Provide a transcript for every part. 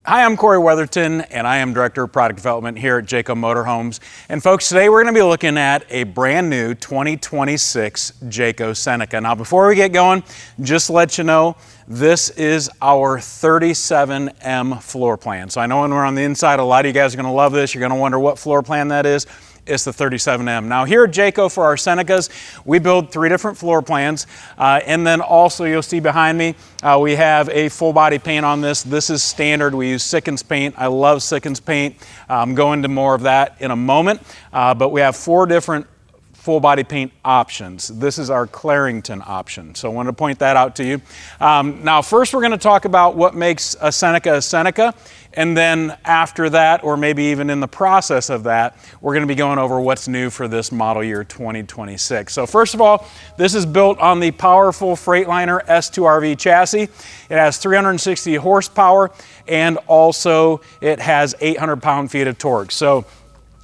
Hi, I'm Cory Weatherton, and I am Director of Product Development here at Jayco Motorhomes. And folks, today we're going to be looking at a brand new 2026 Jayco Seneca. Now, before we get going, just to let you know, this is our 37M floor plan. So I know when we're on the inside, a lot of you guys are going to love this. You're going to wonder what floor plan that is. It's the 37M. Now here at Jayco for our Senecas, we build 3 different floor plans. And then also you'll see behind me, we have a full body paint on this. This is standard. We use SACHS paint. I love SACHS paint. Go into more of that in a moment. But we have 4 different full body paint options. This is our Clarington option. So I wanted to point that out to you. Now first we're going to talk about what makes a Seneca. And then after that, or maybe even in the process of that, we're going to be going over what's new for this model year 2026. So first of all, this is built on the powerful Freightliner S2RV chassis. It has 360 horsepower and also it has 800 pound-feet of torque. So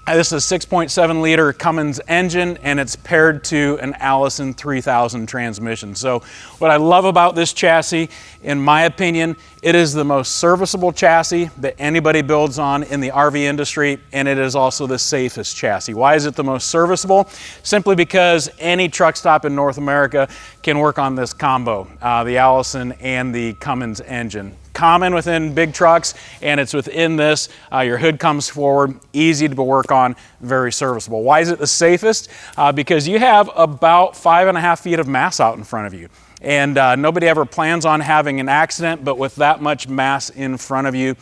this is a 6.7 liter Cummins engine and it's paired to an Allison 3000 transmission. So what I love about this chassis, in my opinion, it is the most serviceable chassis that anybody builds on in the RV industry, and it is also the safest chassis. Why is it the most serviceable? Simply because any truck stop in North America can work on this combo, the Allison and the Cummins engine. Common within big trucks, and it's within this. Your hood comes forward, easy to work on, very serviceable. Why is it the safest? Because you have about 5.5 feet of mass out in front of you. And nobody ever plans on having an accident, but with that much mass in front of you,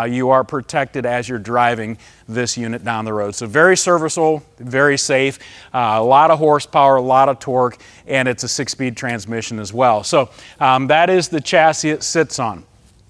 you are protected as you're driving this unit down the road. So very serviceable, very safe, a lot of horsepower, a lot of torque, and it's a 6-speed transmission as well. So that is the chassis it sits on.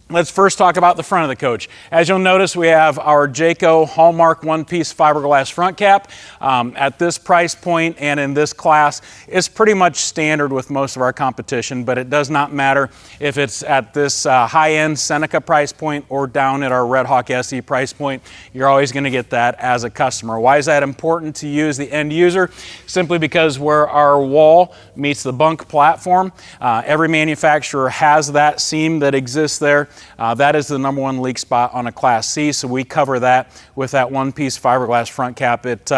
Let's first talk about the front of the coach. As you'll notice, we have our Jayco Hallmark one-piece fiberglass front cap. At this price point and in this class, it's pretty much standard with most of our competition, but it does not matter if it's at this high-end Seneca price point or down at our Red Hawk SE price point. You're always going to get that as a customer. Why is that important to you as the end user? Simply because where our wall meets the bunk platform, every manufacturer has that seam that exists there. That is the #1 leak spot on a Class C, so we cover that with that one-piece fiberglass front cap. It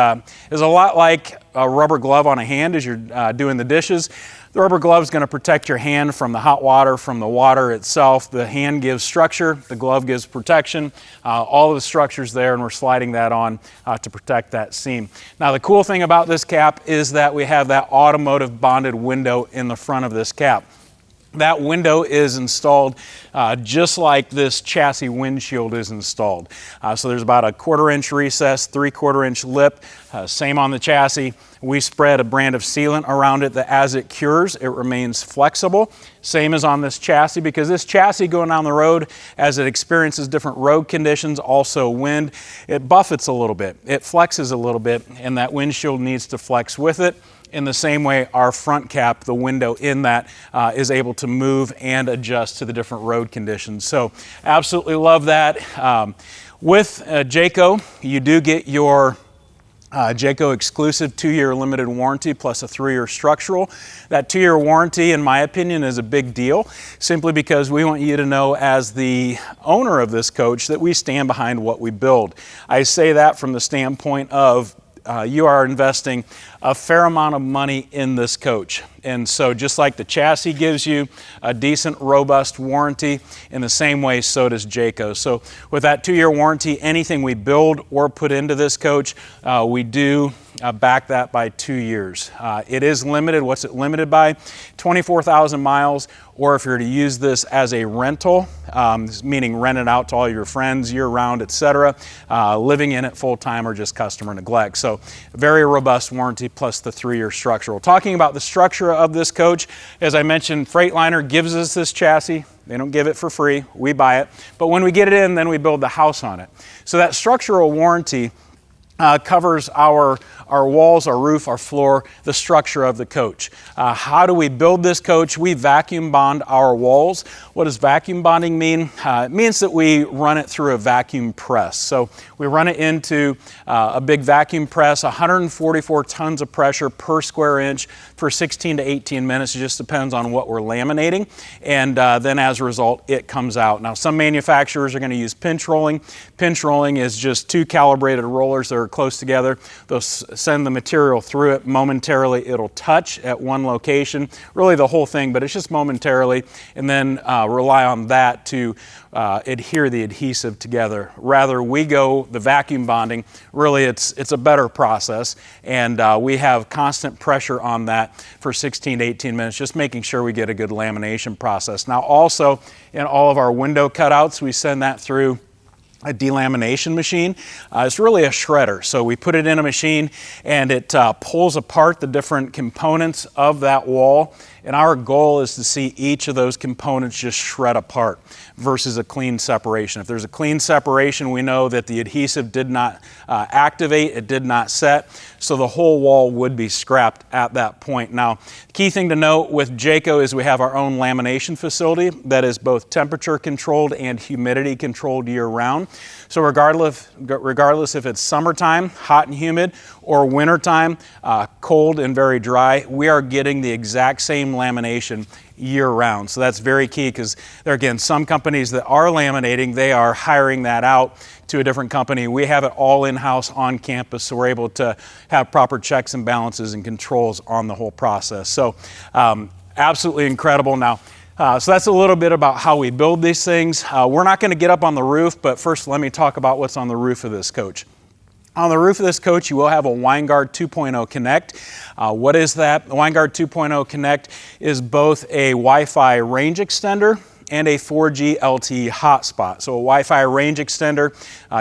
is a lot like a rubber glove on a hand as you're doing the dishes. The rubber glove is going to protect your hand from the hot water, from the water itself. The hand gives structure, the glove gives protection. All of the structure's there, and we're sliding that on to protect that seam. Now the cool thing about this cap is that we have that automotive bonded window in the front of this cap. That window is installed just like this chassis windshield is installed. So there's about a 1/4 inch recess, 3/4 inch lip, same on the chassis. We spread a brand of sealant around it that as it cures, it remains flexible. Same as on this chassis, because this chassis going down the road, as it experiences different road conditions, also wind, it buffets a little bit, it flexes a little bit, and that windshield needs to flex with it. In the same way, our front cap, the window in that, is able to move and adjust to the different road conditions. So absolutely love that. With Jayco, you do get your Jayco exclusive 2-year limited warranty plus a 3-year structural. That 2-year warranty, in my opinion, is a big deal, simply because we want you to know as the owner of this coach that we stand behind what we build. I say that from the standpoint of you are investing a fair amount of money in this coach. And so just like the chassis gives you a decent, robust warranty, in the same way, so does Jayco. So with that 2-year warranty, anything we build or put into this coach, we do back that by 2 years. It is limited. What's it limited by? 24,000 miles, or if you're to use this as a rental, meaning rent it out to all your friends year-round, etc., living in it full-time or just customer neglect. So very robust warranty plus the 3-year structural. Talking about the structure of this coach, as I mentioned, Freightliner gives us this chassis. They don't give it for free, we buy it. But when we get it in, then we build the house on it. So that structural warranty covers our walls, our roof, our floor, the structure of the coach. How do we build this coach? We vacuum bond our walls. What does vacuum bonding mean? It means that we run it through a vacuum press. So we run it into a big vacuum press, 144 tons of pressure per square inch for 16 to 18 minutes. It just depends on what we're laminating. And then as a result, it comes out. Now, some manufacturers are going to use pinch rolling. Pinch rolling is just two calibrated rollers that are close together. They'll send the material through it momentarily. It'll touch at one location, really the whole thing, but it's just momentarily, and then rely on that to adhere the adhesive together. Rather, we go the vacuum bonding. Really, it's a better process, and we have constant pressure on that for 16 to 18 minutes, just making sure we get a good lamination process. Now, also in all of our window cutouts, we send that through a delamination machine. It's really a shredder. So we put it in a machine and it pulls apart the different components of that wall. And our goal is to see each of those components just shred apart versus a clean separation. If there's a clean separation, we know that the adhesive did not activate, it did not set, so the whole wall would be scrapped at that point. Now, the key thing to note with Jayco is we have our own lamination facility that is both temperature controlled and humidity controlled year round. So regardless if it's summertime, hot and humid, or wintertime, cold and very dry, we are getting the exact same lamination year round. So that's very key, because there again, some companies that are laminating, they are hiring that out to a different company. We have it all in-house on campus, so we're able to have proper checks and balances and controls on the whole process. So absolutely incredible. Now, so that's a little bit about how we build these things. We're not going to get up on the roof, but first let me talk about what's on the roof of this coach. On the roof of this coach, you will have a Winegard 2.0 Connect. What is that? The Winegard 2.0 Connect is both a Wi-Fi range extender and a 4G LTE hotspot. So a Wi-Fi range extender,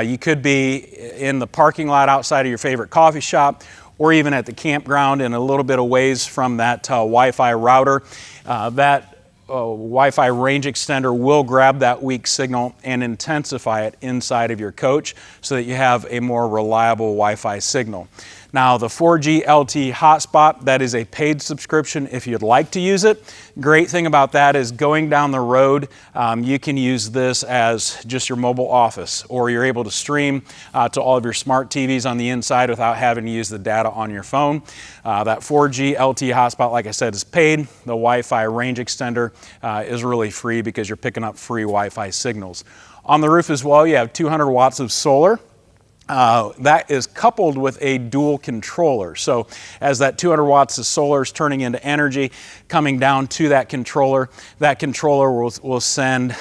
you could be in the parking lot outside of your favorite coffee shop, or even at the campground and a little bit of ways from that Wi-Fi router. That Wi-Fi range extender will grab that weak signal and intensify it inside of your coach so that you have a more reliable Wi-Fi signal. Now, the 4G LTE hotspot, that is a paid subscription if you'd like to use it. Great thing about that is going down the road, you can use this as just your mobile office, or you're able to stream to all of your smart TVs on the inside without having to use the data on your phone. That 4G LTE hotspot, like I said, is paid. The Wi-Fi range extender is really free because you're picking up free Wi-Fi signals. On the roof as well, you have 200 watts of solar. That is coupled with a dual controller. So as that 200 watts of solar is turning into energy coming down to that controller will send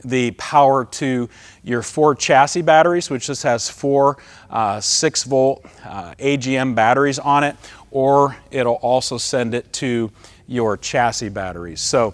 the power to your 4 chassis batteries, which just has 4 6-volt AGM batteries on it, or it'll also send it to your chassis batteries. So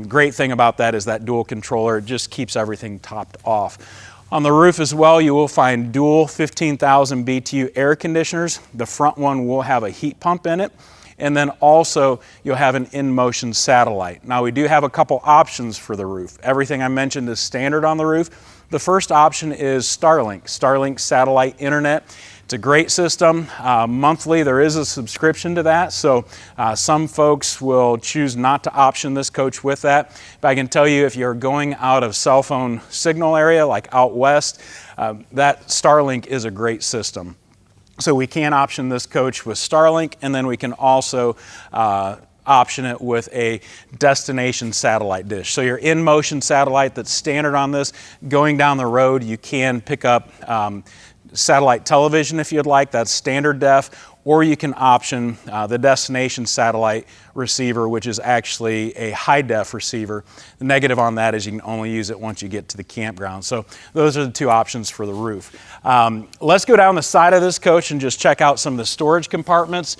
great thing about that is that dual controller, it just keeps everything topped off. On the roof as well, you will find dual 15,000 BTU air conditioners. The front one will have a heat pump in it. And then also you'll have an in-motion satellite. Now, we do have a couple options for the roof. Everything I mentioned is standard on the roof. The first option is Starlink satellite internet. It's a great system. Monthly, there is a subscription to that, so some folks will choose not to option this coach with that. But I can tell you, if you're going out of cell phone signal area, like out west, that Starlink is a great system. So we can option this coach with Starlink, and then we can also option it with a destination satellite dish. So your in-motion satellite that's standard on this, going down the road, you can pick up satellite television if you'd like, that's standard def, or you can option the destination satellite receiver, which is actually a high def receiver. The negative on that is you can only use it once you get to the campground. So those are the two options for the roof. Let's go down the side of this coach and just check out some of the storage compartments.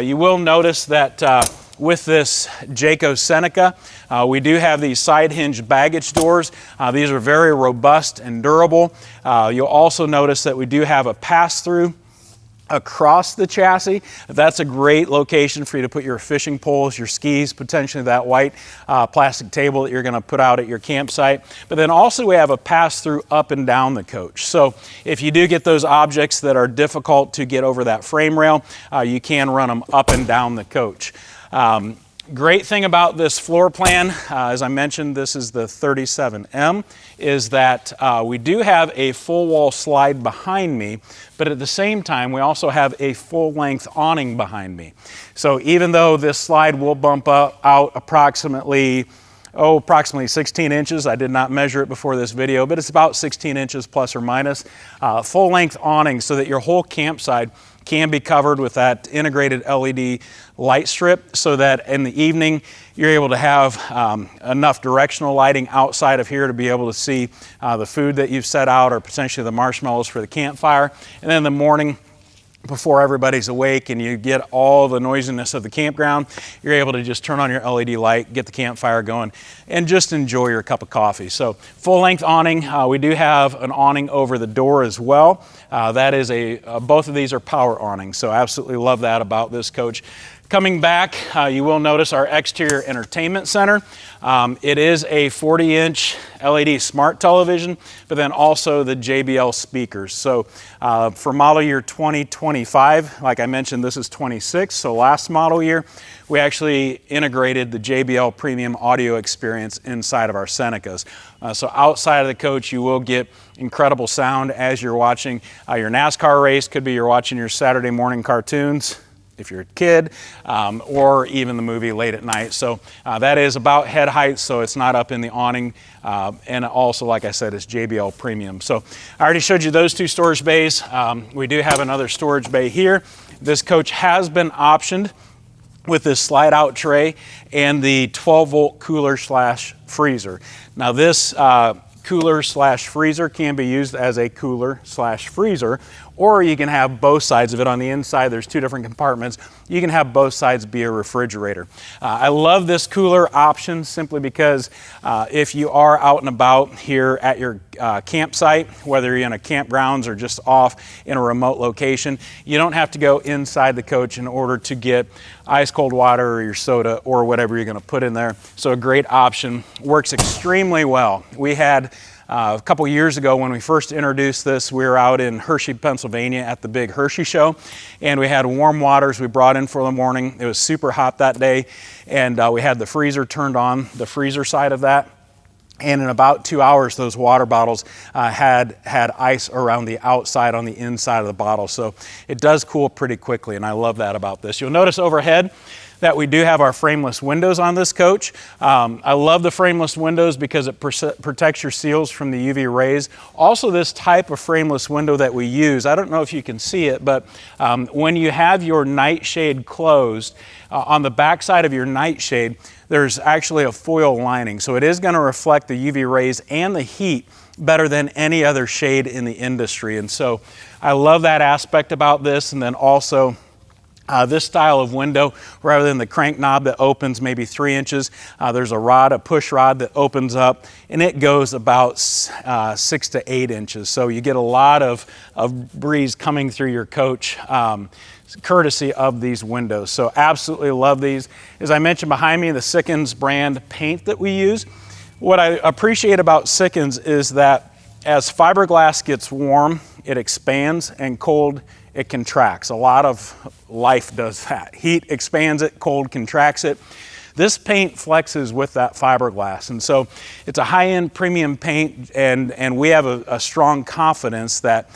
You will notice that with this Jayco Seneca, we do have these side hinge baggage doors. These are very robust and durable. You'll also notice that we do have a pass-through across the chassis. That's a great location for you to put your fishing poles, your skis, potentially that white plastic table that you're going to put out at your campsite. But then also we have a pass-through up and down the coach. So if you do get those objects that are difficult to get over that frame rail, you can run them up and down the coach. Great thing about this floor plan, as I mentioned, this is the 37M, is that we do have a full wall slide behind me, but at the same time, we also have a full length awning behind me. So even though this slide will bump out approximately 16 inches. I did not measure it before this video, but it's about 16 inches plus or minus. Full length awning so that your whole campsite can be covered with that integrated LED light strip so that in the evening you're able to have enough directional lighting outside of here to be able to see the food that you've set out or potentially the marshmallows for the campfire. And then in the morning, before everybody's awake and you get all the noisiness of the campground, you're able to just turn on your LED light, get the campfire going, and just enjoy your cup of coffee. So full length awning. We do have an awning over the door as well. That is both of these are power awnings, so absolutely love that about this coach. Coming back, you will notice our exterior entertainment center. It is a 40-inch LED smart television, but then also the JBL speakers. So for model year 2025, like I mentioned, this is 26, so last model year, we actually integrated the JBL Premium audio experience inside of our Senecas. So outside of the coach, you will get incredible sound as you're watching your NASCAR race. Could be you're watching your Saturday morning cartoons, if you're a kid, or even the movie late at night. So that is about head height, so it's not up in the awning. And also, like I said, it's JBL Premium. So I already showed you those two storage bays. We do have another storage bay here. This coach has been optioned with this slide out tray and the 12-volt cooler slash freezer. Now this cooler slash freezer can be used as a cooler slash freezer, or you can have both sides of it. On the inside, there's two different compartments. You can have both sides be a refrigerator. I love this cooler option simply because if you are out and about here at your campsite, whether you're in a campgrounds or just off in a remote location, you don't have to go inside the coach in order to get ice cold water or your soda or whatever you're going to put in there. So a great option, works extremely well. We had a couple years ago when we first introduced this, we were out in Hershey, Pennsylvania at the big Hershey show, and we had warm waters we brought in for the morning. It was super hot that day, and we had the freezer turned on, the freezer side of that. And in about 2 hours, those water bottles had ice around the outside on the inside of the bottle. So it does cool pretty quickly, and I love that about this. You'll notice overhead that we do have our frameless windows on this coach. I love the frameless windows because it protects your seals from the UV rays. Also, this type of frameless window that we use, I don't know if you can see it, but when you have your nightshade closed, on the back side of your nightshade, there's actually a foil lining. So it is going to reflect the UV rays and the heat better than any other shade in the industry. And so I love that aspect about this. And then also, this style of window, rather than the crank knob that opens maybe 3 inches, there's a push rod that opens up, and it goes about 6 to 8 inches. So you get a lot of breeze coming through your coach, courtesy of these windows. So absolutely love these. As I mentioned behind me, the SACHS brand paint that we use. What I appreciate about SACHS is that as fiberglass gets warm, it expands, and cold, it contracts. A lot of life does that. Heat expands it, cold contracts it. This paint flexes with that fiberglass, and so it's a high-end premium paint, and we have a strong confidence that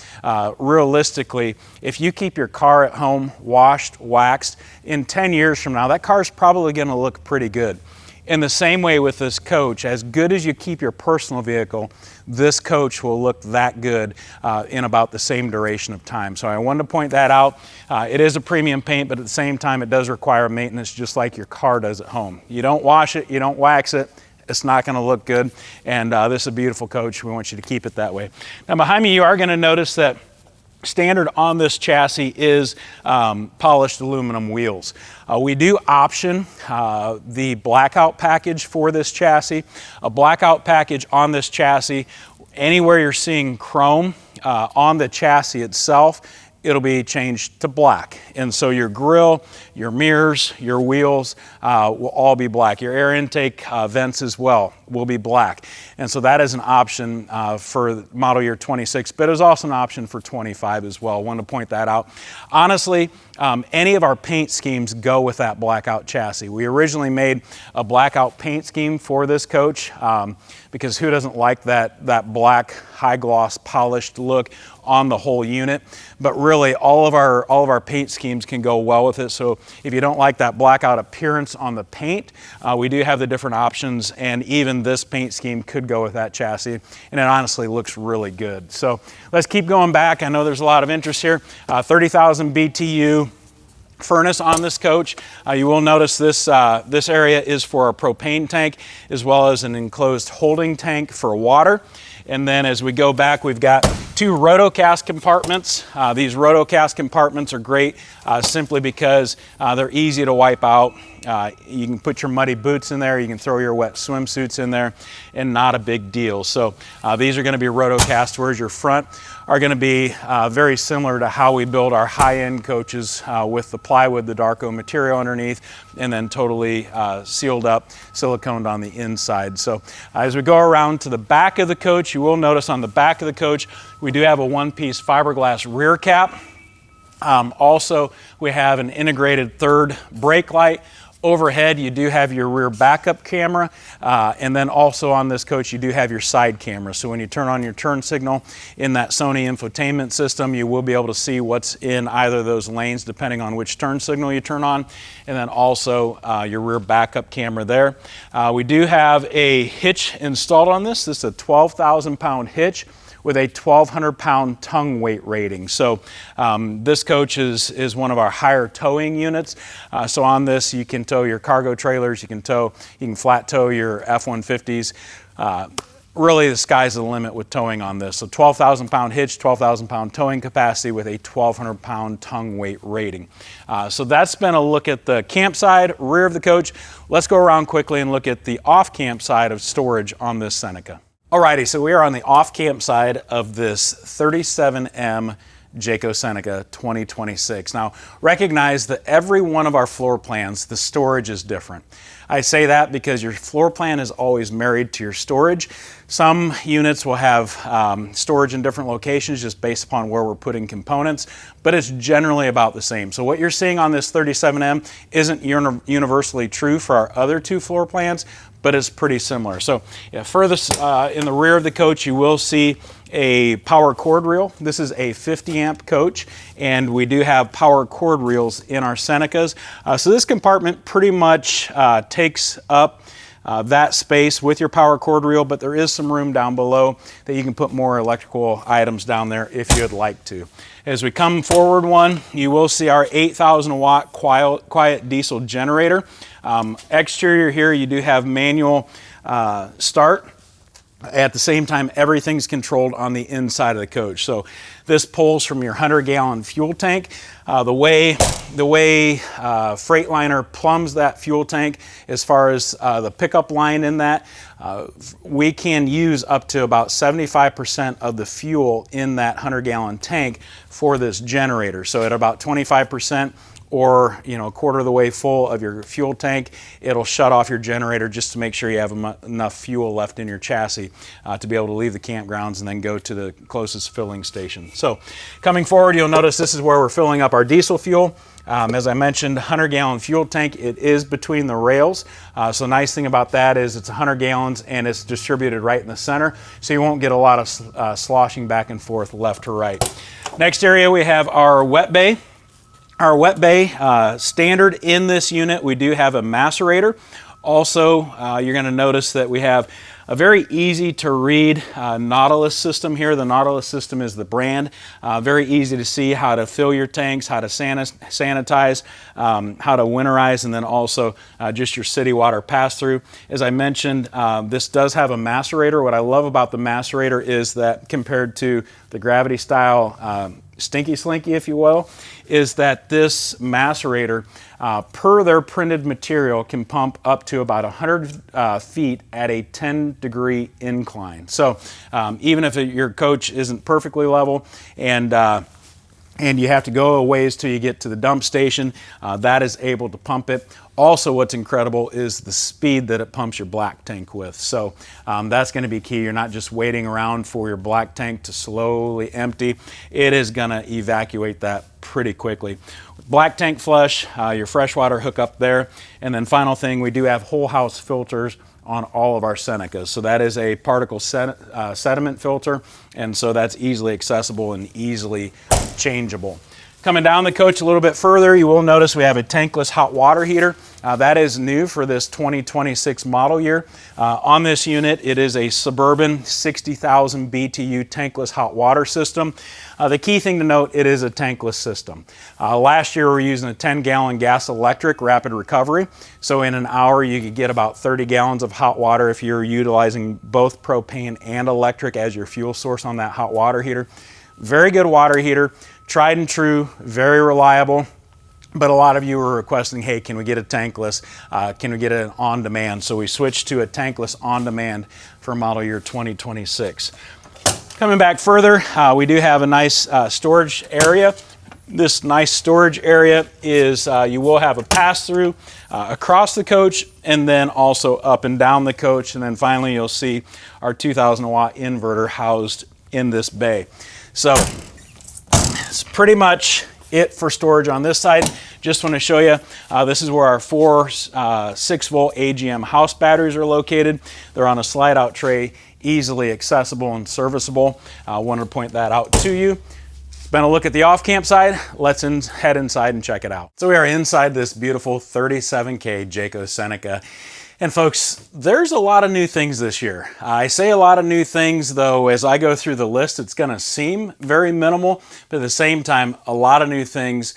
realistically, if you keep your car at home washed, waxed, in 10 years from now, that car's probably going to look pretty good. In the same way with this coach, as good as you keep your personal vehicle, this coach will look that good in about the same duration of time. So I wanted to point that out. It is a premium paint, but at the same time, it does require maintenance just like your car does at home. You don't wash it, you don't wax it, it's not going to look good. And this is a beautiful coach. We want you to keep it that way. Now behind me, you are going to notice that standard on this chassis is polished aluminum wheels. We do option the blackout package for this chassis. A blackout package on this chassis, anywhere you're seeing chrome on the chassis itself, it'll be changed to black. And so your grille, your mirrors, your wheels will all be black. Your air intake vents as well will be black. And so that is an option for model year 26, but it is also an option for 25 as well. I wanted to point that out. Honestly, any of our paint schemes go with that blackout chassis. We originally made a blackout paint scheme for this coach because who doesn't like that black high gloss polished look on the whole unit? But really all of our paint schemes can go well with it. So if you don't like that blackout appearance on the paint, we do have the different options, and even this paint scheme could go with that chassis, and it honestly looks really good. So let's keep going back. I know there's a lot of interest here. 30,000 BTU furnace on this coach. You will notice this area is for a propane tank as well as an enclosed holding tank for water. And then as we go back, we've got 2 rotocast compartments. These rotocast compartments are great simply because they're easy to wipe out. You can put your muddy boots in there, you can throw your wet swimsuits in there, and not a big deal. So these are going to be rotocast, whereas your front are going to be very similar to how we build our high-end coaches with the plywood, the Darko material underneath, and then totally sealed up, siliconed on the inside. So as we go around to the back of the coach, you will notice on the back of the coach, we do have a one-piece fiberglass rear cap. Also, we have an integrated third brake light. Overhead, you do have your rear backup camera, and then also on this coach, you do have your side camera. So when you turn on your turn signal in that Sony infotainment system, you will be able to see what's in either of those lanes, depending on which turn signal you turn on, and then also your rear backup camera there. We do have a hitch installed on this. This is a 12,000-pound hitch with a 1,200-pound tongue weight rating. So this coach is one of our higher towing units. So on this, you can tow your cargo trailers, you can flat tow your F-150s. Really, the sky's the limit with towing on this. So 12,000-pound hitch, 12,000-pound towing capacity with a 1,200-pound tongue weight rating. So that's been a look at the camp side, rear of the coach. Let's go around quickly and look at the off-camp side of storage on this Seneca. Alrighty, so we are on the off-camp side of this 37M Jayco Seneca 2026. Now, recognize that every one of our floor plans, the storage is different. I say that because your floor plan is always married to your storage. Some units will have storage in different locations just based upon where we're putting components, but it's generally about the same. So what you're seeing on this 37M isn't universally true for our other 2 floor plans, but it's pretty similar. So furthest in the rear of the coach, you will see a power cord reel. This is a 50 amp coach, and we do have power cord reels in our Senecas. So this compartment pretty much takes up that space with your power cord reel, but there is some room down below that you can put more electrical items down there if you'd like to. As we come forward one, you will see our 8,000 watt quiet diesel generator. Exterior here, you do have manual start. At the same time, everything's controlled on the inside of the coach. So this pulls from your 100-gallon fuel tank. The way Freightliner plumbs that fuel tank as far as the pickup line in that, we can use up to about 75% of the fuel in that 100-gallon tank for this generator. So at about 25%, or a quarter of the way full of your fuel tank, it'll shut off your generator just to make sure you have enough fuel left in your chassis to be able to leave the campgrounds and then go to the closest filling station. So coming forward, you'll notice this is where we're filling up our diesel fuel. As I mentioned, 100-gallon fuel tank. It is between the rails. So the nice thing about that is it's 100 gallons and it's distributed right in the center, so you won't get a lot of sloshing back and forth left to right. Next area, we have our wet bay. Our wet bay, standard in this unit, we do have a macerator. Also, you're going to notice that we have a very easy to read Nautilus system here. The Nautilus system is the brand. Very easy to see how to fill your tanks, how to sanitize, how to winterize, and then also just your city water pass-through. As I mentioned, this does have a macerator. What I love about the macerator is that compared to the gravity style Stinky Slinky, if you will, is that this macerator, per their printed material, can pump up to about 100 feet at a 10-degree incline. So even if your coach isn't perfectly level and and you have to go a ways till you get to the dump station. That is able to pump it. Also, what's incredible is the speed that it pumps your black tank with. So that's going to be key. You're not just waiting around for your black tank to slowly empty. It is going to evacuate that pretty quickly. Black tank flush, your freshwater hookup there. And then final thing, we do have whole house filters on all of our Senecas. So that is a particle sediment filter, and so that's easily accessible and easily changeable. Coming down the coach a little bit further, you will notice we have a tankless hot water heater. That is new for this 2026 model year. On this unit, it is a Suburban 60,000 BTU tankless hot water system. The key thing to note, it is a tankless system. Last year we were using a 10-gallon gas electric rapid recovery. So in an hour you could get about 30 gallons of hot water if you're utilizing both propane and electric as your fuel source on that hot water heater. Very good water heater, tried and true, very reliable. But a lot of you were requesting, hey, can we get a tankless? Can we get an on-demand? So we switched to a tankless on-demand for model year 2026. Coming back further, we do have a nice storage area. This nice storage area is, you will have a pass-through across the coach and then also up and down the coach. And then finally, you'll see our 2,000 watt inverter housed in this bay. So it's pretty much it for storage on this side. Just want to show you, this is where our four 6-volt AGM house batteries are located. They're on a slide out tray, easily accessible and serviceable. I wanted to point that out to you. It's been a look at the off-camp side. Let's head inside and check it out. So we are inside this beautiful 37K Jayco Seneca. And folks, there's a lot of new things this year. I say a lot of new things, though, as I go through the list, it's gonna seem very minimal, but at the same time, a lot of new things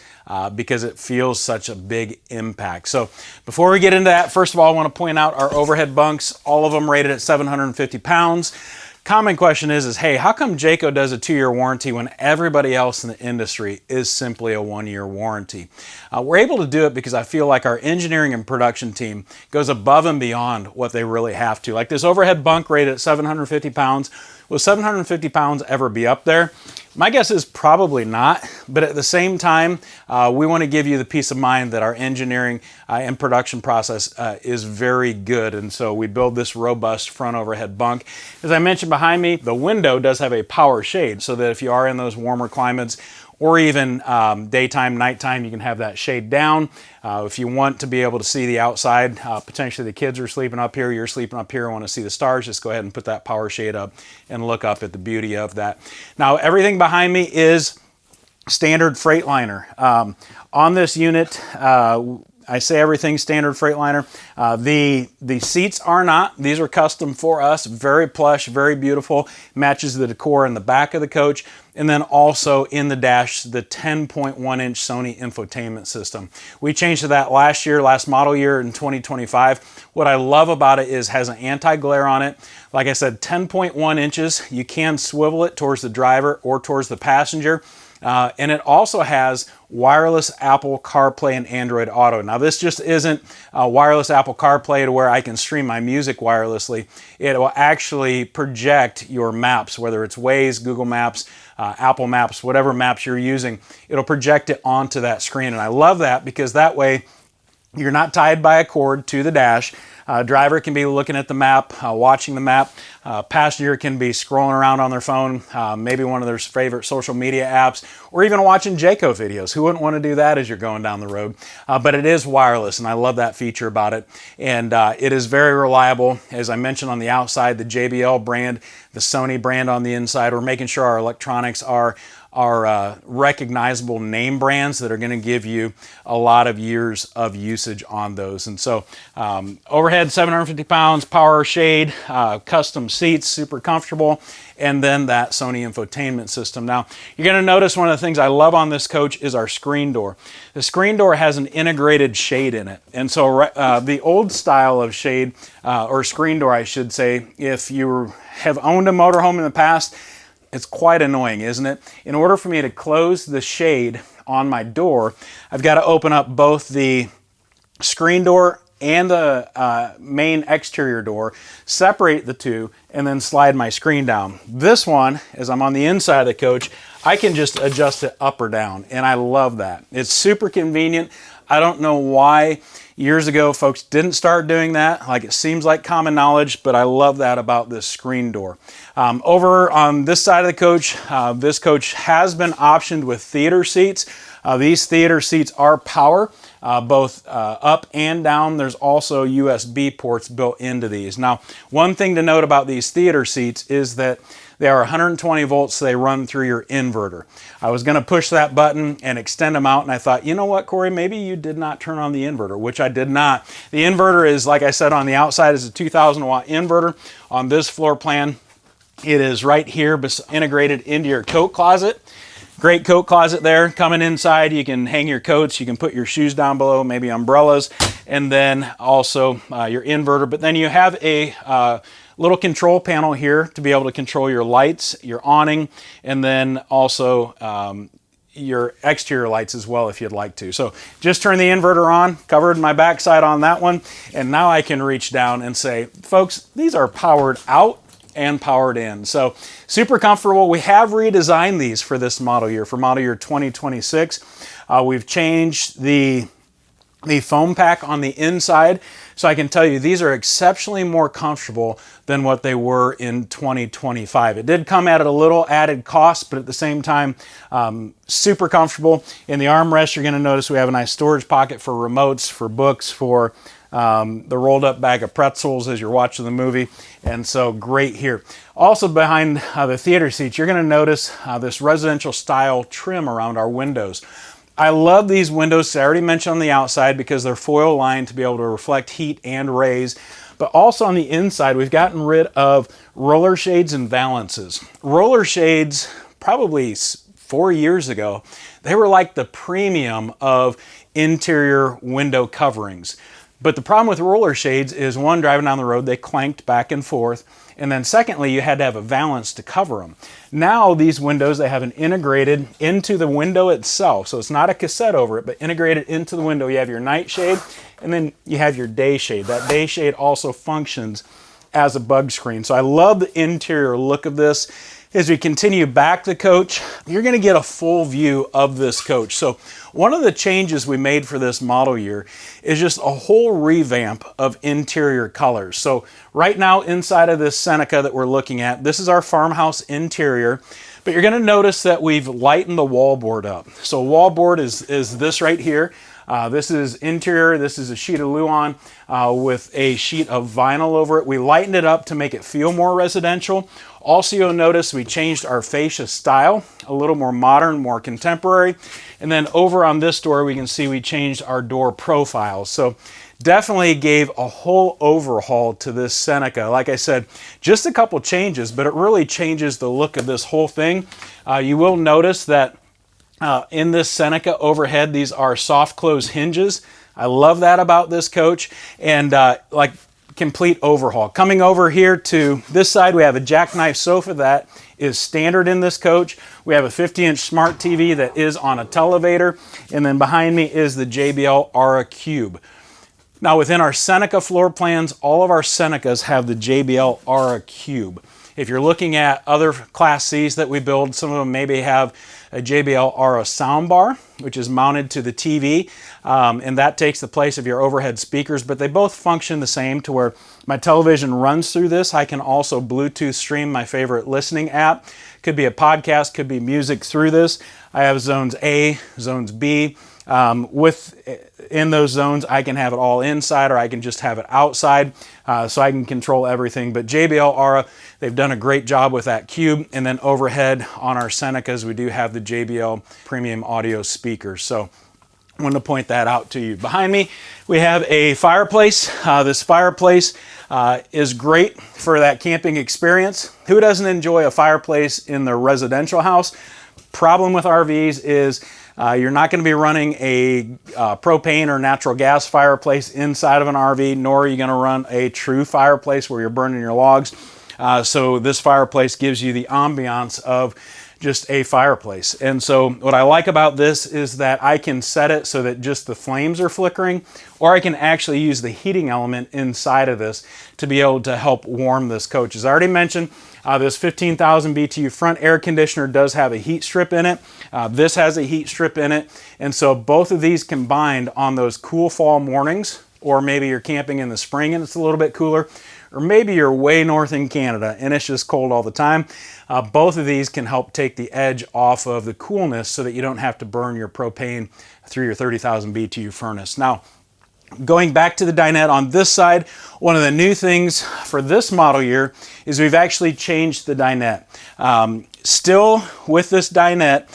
because it feels such a big impact. So before we get into that, first of all, I wanna point out our overhead bunks, all of them rated at 750 pounds. Common question is, hey, how come Jayco does a 2-year warranty when everybody else in the industry is simply a 1-year warranty? We're able to do it because I feel like our engineering and production team goes above and beyond what they really have to. Like this overhead bunk rated at 750 pounds. Will 750 pounds ever be up there? My guess is probably not, but at the same time, we want to give you the peace of mind that our engineering and production process is very good, and so we build this robust front overhead bunk. As I mentioned behind me, the window does have a power shade, so that if you are in those warmer climates, or even daytime, nighttime, you can have that shade down. If you want to be able to see the outside, potentially the kids are sleeping up here, you're sleeping up here, want to see the stars, just go ahead and put that power shade up and look up at the beauty of that. Now, everything behind me is standard Freightliner. On this unit, I say everything standard Freightliner. The seats are not. These are custom for us. Very plush, very beautiful. Matches the decor in the back of the coach. And then also in the dash, the 10.1-inch Sony infotainment system. We changed to that last model year in 2025. What I love about it is it has an anti-glare on it. Like I said, 10.1 inches. You can swivel it towards the driver or towards the passenger. And it also has wireless Apple CarPlay and Android Auto. Now this just isn't wireless Apple CarPlay to where I can stream my music wirelessly. It will actually project your maps, whether it's Waze, Google Maps, Apple Maps, whatever maps you're using, it'll project it onto that screen. And I love that because that way you're not tied by a cord to the dash. Driver can be looking at the map, watching the map. Passenger can be scrolling around on their phone, maybe one of their favorite social media apps, or even watching Jayco videos. Who wouldn't want to do that as you're going down the road? But it is wireless, and I love that feature about it. And it is very reliable. As I mentioned on the outside, the JBL brand, the Sony brand on the inside. We're making sure our electronics are recognizable name brands that are going to give you a lot of years of usage on those. And so overhead 750 pounds, power shade, custom seats, super comfortable, and then that Sony infotainment system. Now you're going to notice one of the things I love on this coach is our screen door. The screen door has an integrated shade in it, and so the old style of shade or screen door, I should say, if you have owned a motorhome in the past, it's quite annoying, isn't it? In order for me to close the shade on my door, I've got to open up both the screen door and the main exterior door, separate the two, and then slide my screen down. This one, as I'm on the inside of the coach, I can just adjust it up or down, and I love that. It's super convenient. I don't know why years ago folks didn't start doing that. Like, it seems like common knowledge, but I love that about this screen door. Over on this side of the coach, this coach has been optioned with theater seats. These theater seats are power, both up and down. There's also USB ports built into these. Now, one thing to note about these theater seats is that they are 120 volts, so they run through your inverter. I was gonna push that button and extend them out, and I thought, you know what, Corey, maybe you did not turn on the inverter, which I did not. The inverter is, like I said, on the outside is a 2,000 watt inverter. On this floor plan, it is right here, integrated into your coat closet. Great coat closet there. Coming inside, you can hang your coats, you can put your shoes down below, maybe umbrellas, and then also your inverter. But then you have a little control panel here to be able to control your lights, your awning, and then also your exterior lights as well if you'd like to. So just turn the inverter on, covered my backside on that one, and now I can reach down and say, folks, these are powered out and powered in. So super comfortable. We have redesigned these for this model year, for model year 2026. We've changed the foam pack on the inside, so I can tell you these are exceptionally more comfortable than what they were in 2025. It did come at a little added cost, but at the same time, super comfortable. In the armrest, you're going to notice we have a nice storage pocket for remotes, for books, for the rolled up bag of pretzels as you're watching the movie, and so great here. Also behind the theater seats, you're going to notice this residential style trim around our windows. I love these windows, I already mentioned on the outside, because they're foil lined to be able to reflect heat and rays. But also on the inside, we've gotten rid of roller shades and valances. Roller shades, probably 4 years ago, they were like the premium of interior window coverings. But the problem with roller shades is, one, driving down the road, they clanked back and forth. And then secondly, you had to have a valance to cover them. Now these windows, they have an integrated into the window itself. So it's not a cassette over it, but integrated into the window. You have your night shade, and then you have your day shade. That day shade also functions as a bug screen. So I love the interior look of this. As we continue back the coach, you're going to get a full view of this coach. So one of the changes we made for this model year is just a whole revamp of interior colors. So right now inside of this Seneca that we're looking at, this is our farmhouse interior, but you're going to notice that we've lightened the wallboard up. So wallboard is this right here. This is interior. This is a sheet of Luan with a sheet of vinyl over it. We lightened it up to make it feel more residential. Also, you'll notice we changed our fascia style, a little more modern, more contemporary. And then over on this door, we can see we changed our door profiles. So definitely gave a whole overhaul to this Seneca. Like I said, just a couple changes, but it really changes the look of this whole thing. You will notice that in this Seneca overhead, these are soft close hinges. I love that about this coach, and like complete overhaul. Coming over here to this side, we have a jackknife sofa that is standard in this coach. We have a 50-inch smart TV that is on a televator, and then behind me is the JBL Aura Cube. Now within our Seneca floor plans, all of our Senecas have the JBL Aura Cube. If you're looking at other Class Cs that we build, some of them maybe have a JBL Aura soundbar, which is mounted to the TV, and that takes the place of your overhead speakers, but they both function the same to where my television runs through this. I can also Bluetooth stream my favorite listening app. Could be a podcast, could be music through this. I have zones A, zones B. In those zones, I can have it all inside or I can just have it outside, so I can control everything. But JBL Aura, they've done a great job with that cube. And then overhead on our Senecas, we do have the JBL Premium audio speakers. So I wanted to point that out to you. Behind me, we have a fireplace. This fireplace is great for that camping experience. Who doesn't enjoy a fireplace in their residential house? Problem with RVs is you're not going to be running a propane or natural gas fireplace inside of an RV, nor are you going to run a true fireplace where you're burning your logs. So this fireplace gives you the ambiance of just a fireplace. And so what I like about this is that I can set it so that just the flames are flickering, or I can actually use the heating element inside of this to be able to help warm this coach. As I already mentioned, this 15,000 BTU front air conditioner does have a heat strip in it. This has a heat strip in it. And so both of these combined on those cool fall mornings, or maybe you're camping in the spring and it's a little bit cooler, or maybe you're way north in Canada and it's just cold all the time, both of these can help take the edge off of the coolness so that you don't have to burn your propane through your 30,000 BTU furnace. Now, going back to the dinette on this side, one of the new things for this model year is we've actually changed the dinette. Still with this dinette,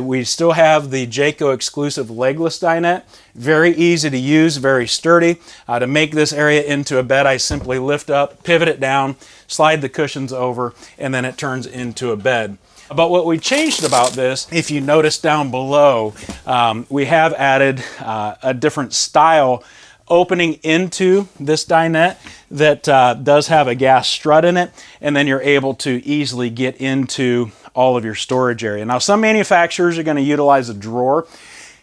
we still have the Jayco exclusive legless dinette. Very easy to use, very sturdy. To make this area into a bed, I simply lift up, pivot it down, slide the cushions over, and then it turns into a bed. But what we changed about this, if you notice down below, we have added a different style opening into this dinette that does have a gas strut in it, and then you're able to easily get into all of your storage area. Now, some manufacturers are going to utilize a drawer,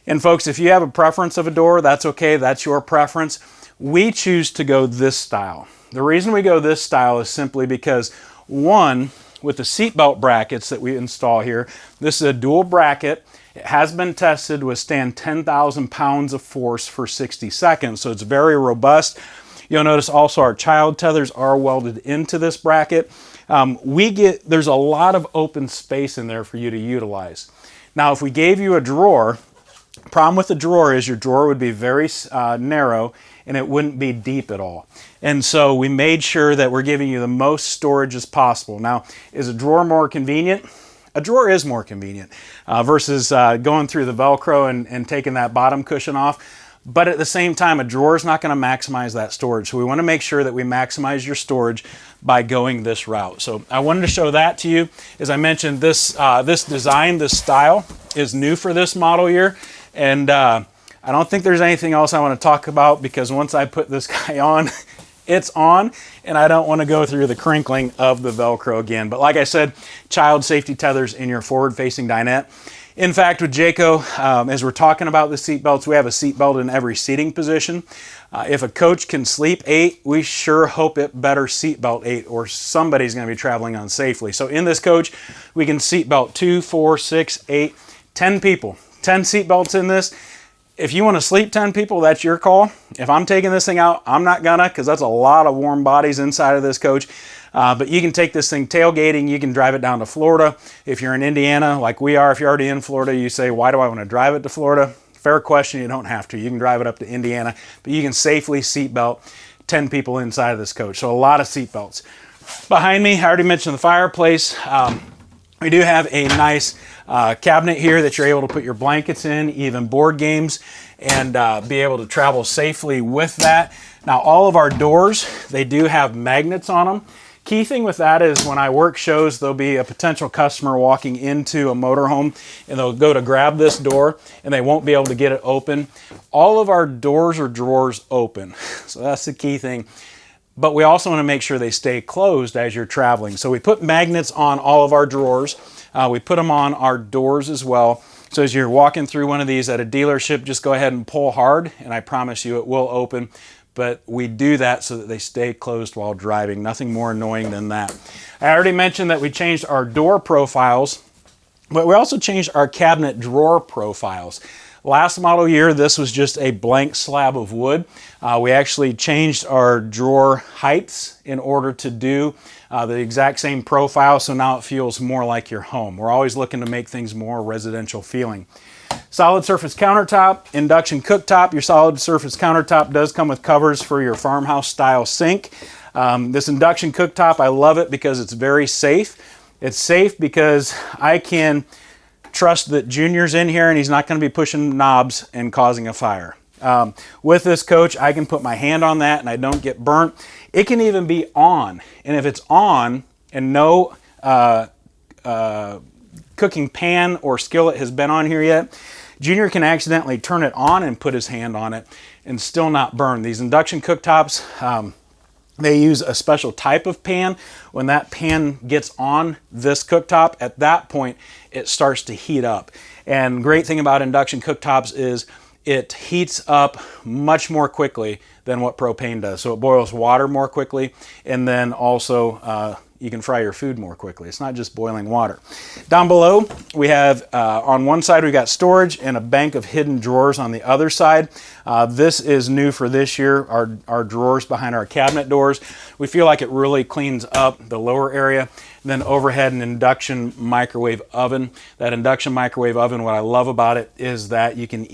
and folks, if you have a preference of a door, that's okay, that's your preference. We choose to go this style. The reason we go this style is simply because, one, with the seatbelt brackets that we install here, this is a dual bracket. It has been tested to withstand 10,000 pounds of force for 60 seconds, so it's very robust. You'll notice also our child tethers are welded into this bracket. There's a lot of open space in there for you to utilize. Now, if we gave you a drawer, problem with the drawer is your drawer would be very narrow and it wouldn't be deep at all. And so we made sure that we're giving you the most storage as possible. Now, is a drawer more convenient? A drawer is more convenient versus going through the Velcro and taking that bottom cushion off. But at the same time, a drawer is not going to maximize that storage. So we want to make sure that we maximize your storage by going this route. So I wanted to show that to you. As I mentioned, this design, this style is new for this model year. And I don't think there's anything else I want to talk about, because once I put this guy on, it's on, and I don't want to go through the crinkling of the Velcro again. But like I said, child safety tethers in your forward-facing dinette. In fact, with Jayco, as we're talking about the seat belts, we have a seat belt in every seating position. If a coach can sleep 8, we sure hope it better seat belt 8, or somebody's going to be traveling unsafely. So in this coach, we can seat belt 2, 4, 6, 8, 10 people. 10 seat belts in this. If you want to sleep 10 people, that's your call. If I'm taking this thing out, I'm not gonna, because that's a lot of warm bodies inside of this coach. But you can take this thing tailgating, you can drive it down to Florida. If you're in Indiana, like we are, if you're already in Florida, you say, why do I want to drive it to Florida? Fair question, you don't have to. You can drive it up to Indiana, but you can safely seat belt 10 people inside of this coach. So a lot of seat belts. Behind me, I already mentioned the fireplace. We do have a nice cabinet here that you're able to put your blankets in, even board games, and be able to travel safely with that. Now, all of our doors, they do have magnets on them. Key thing with that is when I work shows, there'll be a potential customer walking into a motorhome and they'll go to grab this door and they won't be able to get it open. All of our doors or drawers open. So that's the key thing. But we also want to make sure they stay closed as you're traveling. So we put magnets on all of our drawers. We put them on our doors as well. So as you're walking through one of these at a dealership, just go ahead and pull hard, and I promise you it will open. But we do that so that they stay closed while driving. Nothing more annoying than that. I already mentioned that we changed our door profiles, but we also changed our cabinet drawer profiles. Last model year, this was just a blank slab of wood. We actually changed our drawer heights in order to do the exact same profile, so now it feels more like your home. We're always looking to make things more residential feeling. Solid surface countertop, induction cooktop. Your solid surface countertop does come with covers for your farmhouse style sink. This induction cooktop, I love it because it's very safe. It's safe because I can trust that Junior's in here and he's not going to be pushing knobs and causing a fire. With this coach, I can put my hand on that and I don't get burnt. It can even be on, and if it's on and no cooking pan or skillet has been on here yet, Junior can accidentally turn it on and put his hand on it and still not burn. These induction cooktops, They use a special type of pan. When that pan gets on this cooktop, at that point, it starts to heat up. And great thing about induction cooktops is it heats up much more quickly than what propane does. So it boils water more quickly, and then also you can fry your food more quickly. It's not just boiling water. Down below, we have on one side we've got storage and a bank of hidden drawers on the other side. This is new for this year, our drawers behind our cabinet doors. We feel like it really cleans up the lower area. Then overhead, an induction microwave oven. That induction microwave oven, what I love about it is that you can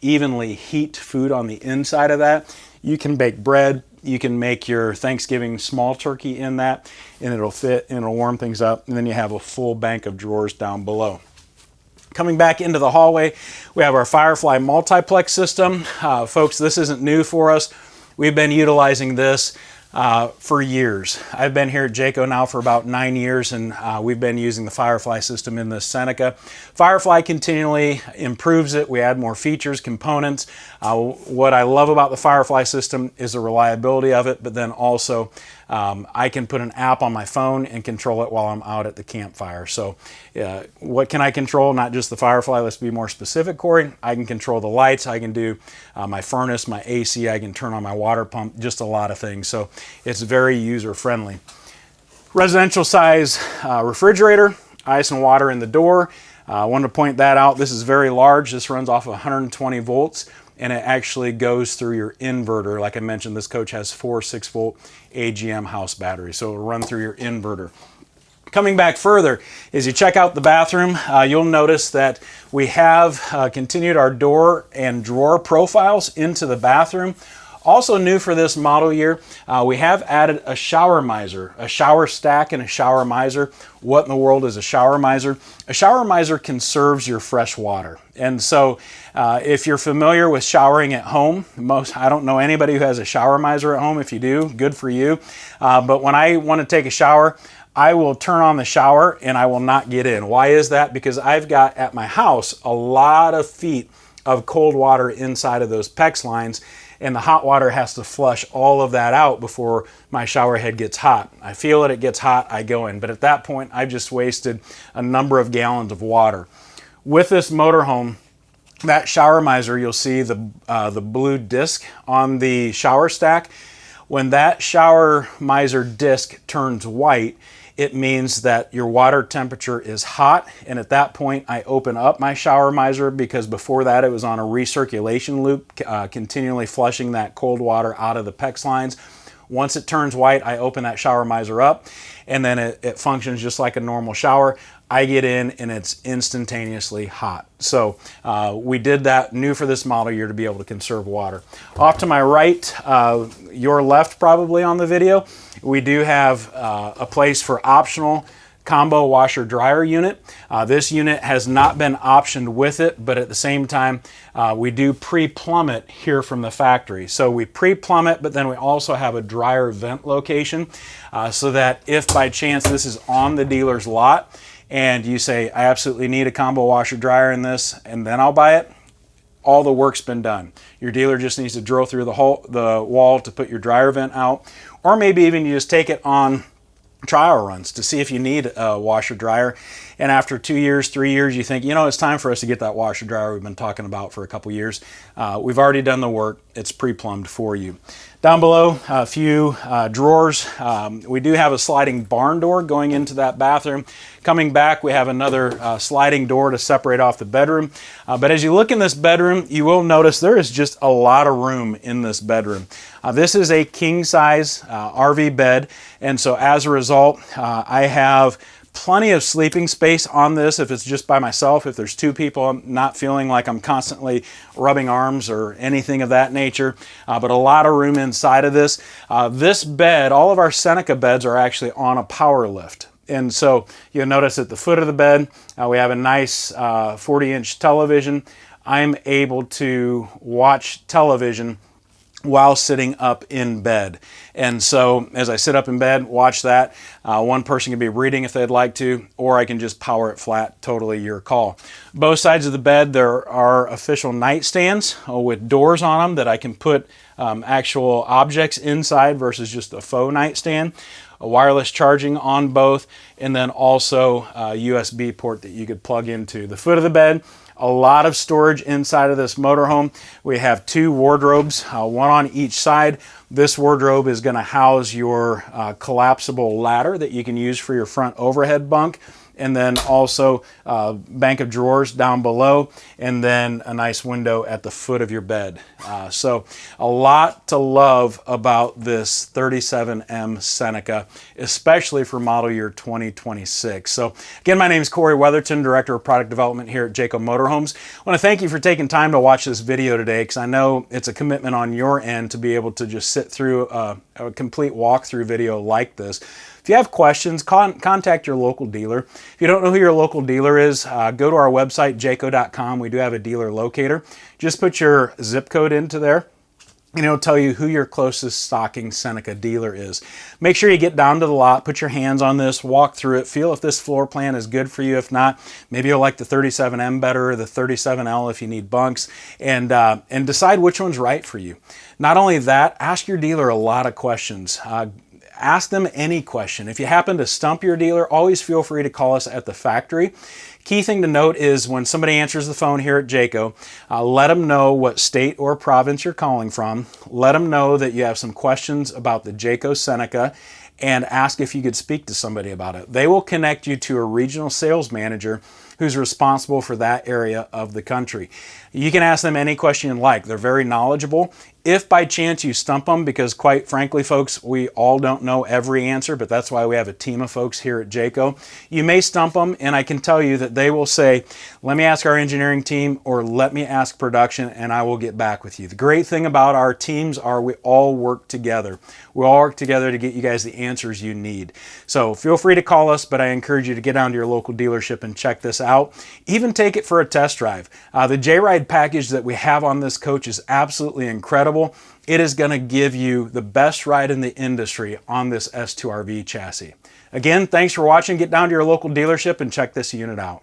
evenly heat food on the inside of that. You can bake bread, you can make your Thanksgiving small turkey in that, and it'll fit and it'll warm things up. And then you have a full bank of drawers down below. Coming back into the hallway, we have our Firefly multiplex system. Folks, this isn't new for us. We've been utilizing this for years. I've been here at Jayco now for about 9 years, and we've been using the Firefly system in the Seneca. Firefly continually improves it. We add more features, components. What I love about the Firefly system is the reliability of it, but then also I can put an app on my phone and control it while I'm out at the campfire. So what can I control? Not just the Firefly, let's be more specific, Cory. I can control the lights, I can do my furnace, my AC, I can turn on my water pump, just a lot of things. So it's very user-friendly. Residential size refrigerator, ice and water in the door. I wanted to point that out. This is very large. This runs off of 120 volts. And it actually goes through your inverter. Like I mentioned, this coach has 4 6-volt AGM house batteries, so it'll run through your inverter. Coming back further, as you check out the bathroom, you'll notice that we have continued our door and drawer profiles into the bathroom. Also new for this model year, we have added a shower miser, a shower stack and a shower miser. What in the world is a shower miser? A shower miser conserves your fresh water. And so if you're familiar with showering at home, I don't know anybody who has a shower miser at home. If you do, good for you. But when I want to take a shower, I will turn on the shower and I will not get in. Why is that? Because I've got at my house a lot of feet of cold water inside of those PEX lines, and the hot water has to flush all of that out before my shower head gets hot. I feel it gets hot, I go in. But at that point, I've just wasted a number of gallons of water. With this motorhome, that shower miser, you'll see the blue disc on the shower stack. When that shower miser disc turns white, it means that your water temperature is hot, and at that point I open up my shower miser, because before that it was on a recirculation loop, continually flushing that cold water out of the PEX lines. Once it turns white, I open that shower miser up, and then it functions just like a normal shower. I get in and it's instantaneously hot. So we did that new for this model year to be able to conserve water. Off to my right, your left probably on the video, we do have a place for optional combo washer dryer unit. This unit has not been optioned with it, but at the same time, we do pre-plumb it here from the factory. So we pre-plumb it, but then we also have a dryer vent location so that if by chance this is on the dealer's lot and you say, I absolutely need a combo washer dryer in this, and then I'll buy it, all the work's been done. Your dealer just needs to drill through the wall to put your dryer vent out, or maybe even you just take it on trial runs to see if you need a washer dryer, and after 2 years, 3 years, you think, you know, it's time for us to get that washer dryer we've been talking about for a couple years. We've already done the work. It's pre-plumbed for you. Down below, a few drawers. We do have a sliding barn door going into that bathroom. Coming back, we have another sliding door to separate off the bedroom. But as you look in this bedroom, you will notice there is just a lot of room in this bedroom. This is a king size RV bed, and so as a result, I have plenty of sleeping space on this if it's just by myself. If there's 2 people, I'm not feeling like I'm constantly rubbing arms or anything of that nature, but a lot of room inside of this. This bed, all of our Seneca beds are actually on a power lift. And so you'll notice at the foot of the bed, we have a nice 40-inch television. I'm able to watch television while sitting up in bed. And so as I sit up in bed, watch that. One person can be reading if they'd like to, or I can just power it flat, totally your call. Both sides of the bed, there are official nightstands with doors on them that I can put actual objects inside versus just a faux nightstand. A wireless charging on both, and then also a USB port that you could plug into the foot of the bed. A lot of storage inside of this motorhome. We have 2 wardrobes, one on each side. This wardrobe is going to house your collapsible ladder that you can use for your front overhead bunk, and then also a bank of drawers down below, and then a nice window at the foot of your bed. So a lot to love about this 37M Seneca, especially for model year 2026. So again, my name is Cory Weatherton, Director of Product Development here at Jayco Motorhomes. I want to thank you for taking time to watch this video today, because I know it's a commitment on your end to be able to just sit through a complete walkthrough video like this. If you have questions, contact your local dealer. If you don't know who your local dealer is, go to our website, jayco.com. We do have a dealer locator. Just put your zip code into there, and it'll tell you who your closest stocking Seneca dealer is. Make sure you get down to the lot, put your hands on this, walk through it, feel if this floor plan is good for you. If not, maybe you'll like the 37M better, or the 37L if you need bunks, and decide which one's right for you. Not only that, ask your dealer a lot of questions. Ask them any question. If you happen to stump your dealer, always feel free to call us at the factory. Key thing to note is when somebody answers the phone here at Jayco, let them know what state or province you're calling from. Let them know that you have some questions about the Jayco Seneca, and ask if you could speak to somebody about it. They will connect you to a regional sales manager who's responsible for that area of the country. You can ask them any question you like. They're very knowledgeable. If by chance you stump them, because quite frankly, folks, we all don't know every answer, but that's why we have a team of folks here at Jayco. You may stump them, and I can tell you that they will say, let me ask our engineering team, or let me ask production, and I will get back with you. The great thing about our teams are we all work together. We all work together to get you guys the answers you need. So feel free to call us, but I encourage you to get down to your local dealership and check this out. Even take it for a test drive. The JRide package that we have on this coach is absolutely incredible. It is going to give you the best ride in the industry on this S2RV chassis. Again, thanks for watching. Get down to your local dealership and check this unit out.